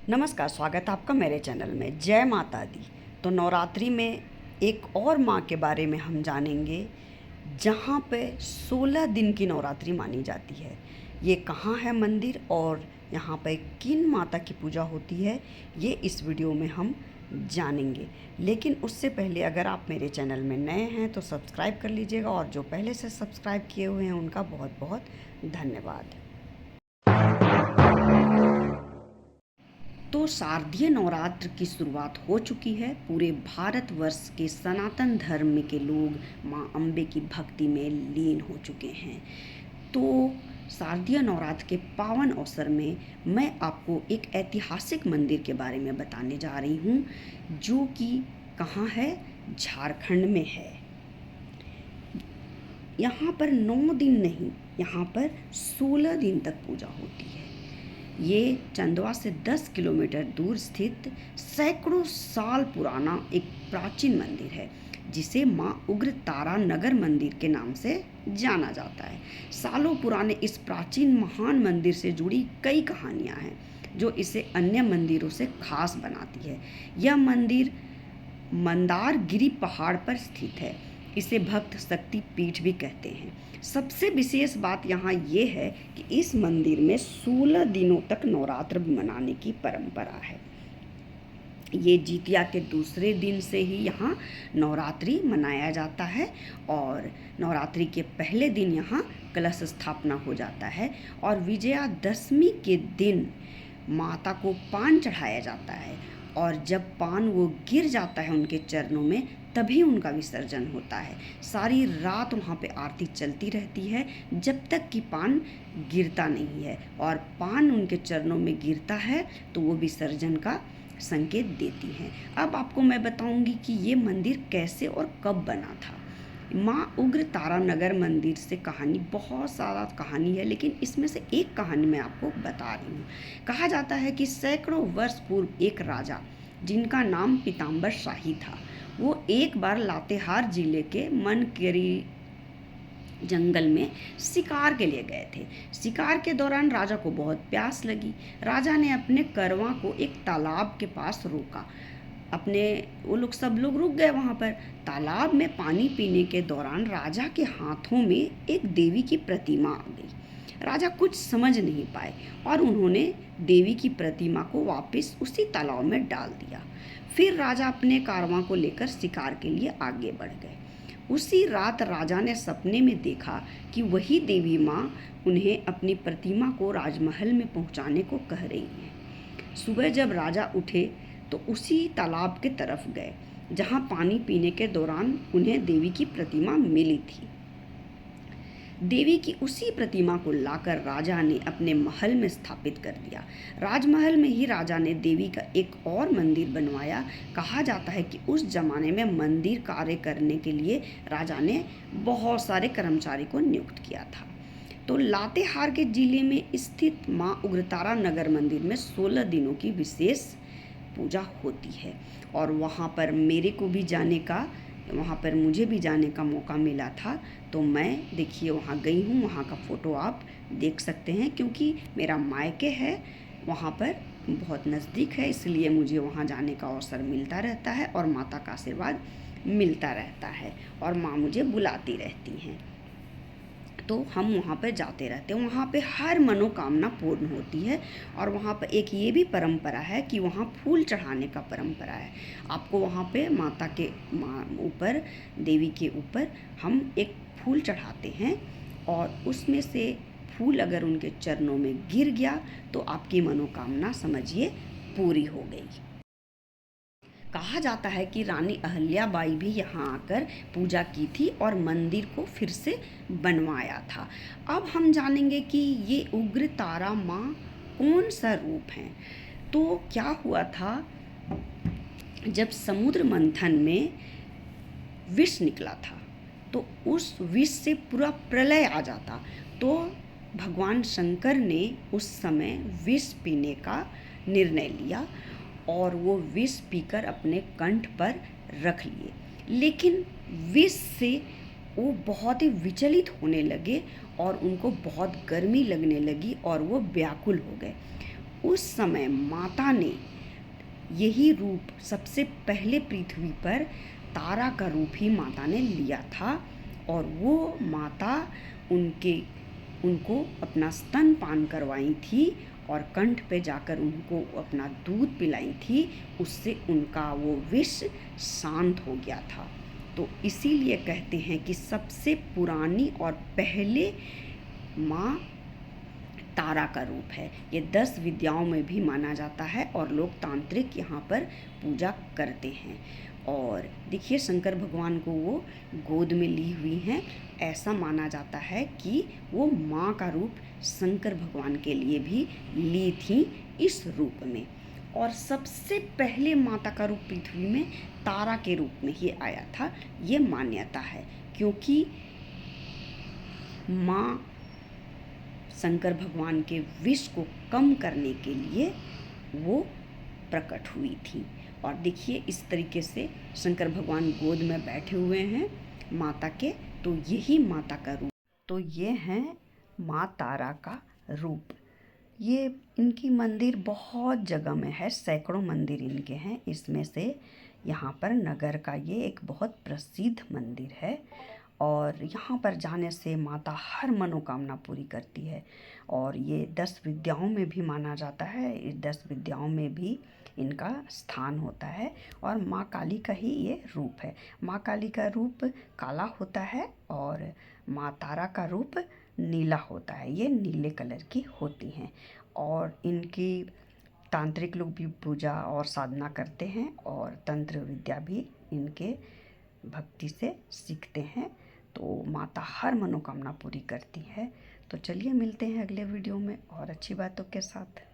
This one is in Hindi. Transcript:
नमस्कार, स्वागत है आपका मेरे चैनल में। जय माता दी। तो नवरात्रि में एक और माँ के बारे में हम जानेंगे, जहाँ पे 16 दिन की नवरात्रि मानी जाती है। ये कहाँ है मंदिर और यहाँ पे किन माता की पूजा होती है, ये इस वीडियो में हम जानेंगे। लेकिन उससे पहले अगर आप मेरे चैनल में नए हैं तो सब्सक्राइब कर लीजिएगा, और जो पहले से सब्सक्राइब किए हुए हैं उनका बहुत बहुत धन्यवाद। तो शारदीय नवरात्र की शुरुआत हो चुकी है। पूरे भारतवर्ष के सनातन धर्म के लोग माँ अम्बे की भक्ति में लीन हो चुके हैं। तो शारदीय नवरात्र के पावन अवसर में मैं आपको एक ऐतिहासिक मंदिर के बारे में बताने जा रही हूँ, जो कि कहाँ है, झारखंड में है। यहाँ पर 9 दिन नहीं, यहाँ पर 16 दिन तक पूजा होती है। ये चंदवा से 10 किलोमीटर दूर स्थित सैकड़ों साल पुराना एक प्राचीन मंदिर है, जिसे माँ उग्र तारा नगर मंदिर के नाम से जाना जाता है। सालों पुराने इस प्राचीन महान मंदिर से जुड़ी कई कहानियाँ हैं, जो इसे अन्य मंदिरों से खास बनाती है। यह मंदिर मंदारगिरी पहाड़ पर स्थित है। इसे भक्त शक्ति पीठ भी कहते हैं। सबसे विशेष बात यहाँ ये है कि इस मंदिर में 16 दिनों तक नवरात्र मनाने की परंपरा है। ये जितिया के दूसरे दिन से ही यहाँ नवरात्रि मनाया जाता है, और नवरात्रि के पहले दिन यहाँ कलश स्थापना हो जाता है, और विजयादशमी के दिन माता को पान चढ़ाया जाता है, और जब पान वो गिर जाता है उनके चरणों में, तभी उनका विसर्जन होता है। सारी रात वहाँ पे आरती चलती रहती है, जब तक कि पान गिरता नहीं है, और पान उनके चरणों में गिरता है तो वो विसर्जन का संकेत देती हैं। अब आपको मैं बताऊंगी कि ये मंदिर कैसे और कब बना था। माँ उग्र तारा नगर मंदिर से कहानी, बहुत सारा कहानी है, लेकिन इसमें से एक कहानी मैं आपको बता रही हूँ। कहा जाता है कि सैकड़ों वर्ष पूर्व एक राजा, जिनका नाम पीताम्बर शाही था, वो एक बार लातेहार जिले के मनकेरी जंगल में शिकार के लिए गए थे। शिकार के दौरान राजा को बहुत प्यास लगी। राजा ने अपने करवा को एक तालाब के पास रोका। वो लोग सब लोग रुक गए वहाँ पर। तालाब में पानी पीने के दौरान राजा के हाथों में एक देवी की प्रतिमा आ गई। राजा कुछ समझ नहीं पाए, और उन्होंने देवी की प्रतिमा को वापस उसी तालाब में डाल दिया। फिर राजा अपने कारवां को लेकर शिकार के लिए आगे बढ़ गए। उसी रात राजा ने सपने में देखा कि वही देवी माँ उन्हें अपनी प्रतिमा को राजमहल में पहुँचाने को कह रही है। सुबह जब राजा उठे तो उसी तालाब के तरफ गए, जहाँ पानी पीने के दौरान उन्हें देवी की प्रतिमा मिली थी। देवी की उसी प्रतिमा को लाकर राजा ने अपने महल में स्थापित कर दिया। राजमहल में ही राजा ने देवी का एक और मंदिर बनवाया। कहा जाता है कि उस जमाने में मंदिर कार्य करने के लिए राजा ने बहुत सारे कर्मचारी को नियुक्त किया था। तो लातेहार के जिले में स्थित माँ उग्रतारा नगर मंदिर में 16 दिनों की विशेष पूजा होती है, और वहाँ पर मुझे भी जाने का मौका मिला था। तो मैं देखिए वहाँ गई हूँ, वहाँ का फ़ोटो आप देख सकते हैं, क्योंकि मेरा मायके है वहाँ पर, बहुत नज़दीक है, इसलिए मुझे वहाँ जाने का अवसर मिलता रहता है, और माता का आशीर्वाद मिलता रहता है, और माँ मुझे बुलाती रहती हैं। तो हम वहाँ पर जाते रहते हैं। वहाँ पे हर मनोकामना पूर्ण होती है, और वहाँ पर एक ये भी परंपरा है कि वहाँ फूल चढ़ाने का परंपरा है। आपको वहाँ पे माता के ऊपर, देवी के ऊपर हम एक फूल चढ़ाते हैं, और उसमें से फूल अगर उनके चरणों में गिर गया तो आपकी मनोकामना समझिए पूरी हो गई। कहा जाता है कि रानी अहल्याबाई भी यहाँ आकर पूजा की थी और मंदिर को फिर से बनवाया था। अब हम जानेंगे कि ये उग्र तारा माँ कौन सा रूप है। तो क्या हुआ था, जब समुद्र मंथन में विष निकला था, तो उस विष से पूरा प्रलय आ जाता, तो भगवान शंकर ने उस समय विष पीने का निर्णय लिया, और वो विष पीकर अपने कंठ पर रख लिए। लेकिन विष से वो बहुत ही विचलित होने लगे, और उनको बहुत गर्मी लगने लगी, और वो व्याकुल हो गए। उस समय माता ने यही रूप सबसे पहले पृथ्वी पर तारा का रूप ही माता ने लिया था और वो माता उनको अपना स्तनपान करवाई थी और कंठ पे जाकर उनको अपना दूध पिलाई थी। उससे उनका वो विष शांत हो गया था। तो इसीलिए कहते हैं कि सबसे पुरानी और पहले माँ तारा का रूप है। ये 10 विद्याओं में भी माना जाता है और लोग तांत्रिक यहाँ पर पूजा करते हैं। और देखिए शंकर भगवान को वो गोद में ली हुई हैं। ऐसा माना जाता है कि वो माँ का रूप शंकर भगवान के लिए भी ली थी इस रूप में। और सबसे पहले माता का रूप पृथ्वी में तारा के रूप में ही आया था, ये मान्यता है। क्योंकि माँ शंकर भगवान के विष को कम करने के लिए वो प्रकट हुई थी। और देखिए इस तरीके से शंकर भगवान गोद में बैठे हुए हैं माता के, तो यही माता का रूप। तो ये हैं माँ तारा का रूप। ये इनकी मंदिर बहुत जगह में है, सैकड़ों मंदिर इनके हैं। इसमें से यहाँ पर नगर का ये एक बहुत प्रसिद्ध मंदिर है और यहाँ पर जाने से माता हर मनोकामना पूरी करती है। और ये 10 विद्याओं में भी माना जाता है। इस 10 विद्याओं में भी इनका स्थान होता है और माँ काली का ही ये रूप है। माँ काली का रूप काला होता है और माँ तारा का रूप नीला होता है। ये नीले कलर की होती हैं और इनकी तांत्रिक लोग भी पूजा और साधना करते हैं और तंत्र विद्या भी इनके भक्ति से सीखते हैं। तो माता हर मनोकामना पूरी करती है। तो चलिए मिलते हैं अगले वीडियो में और अच्छी बातों के साथ।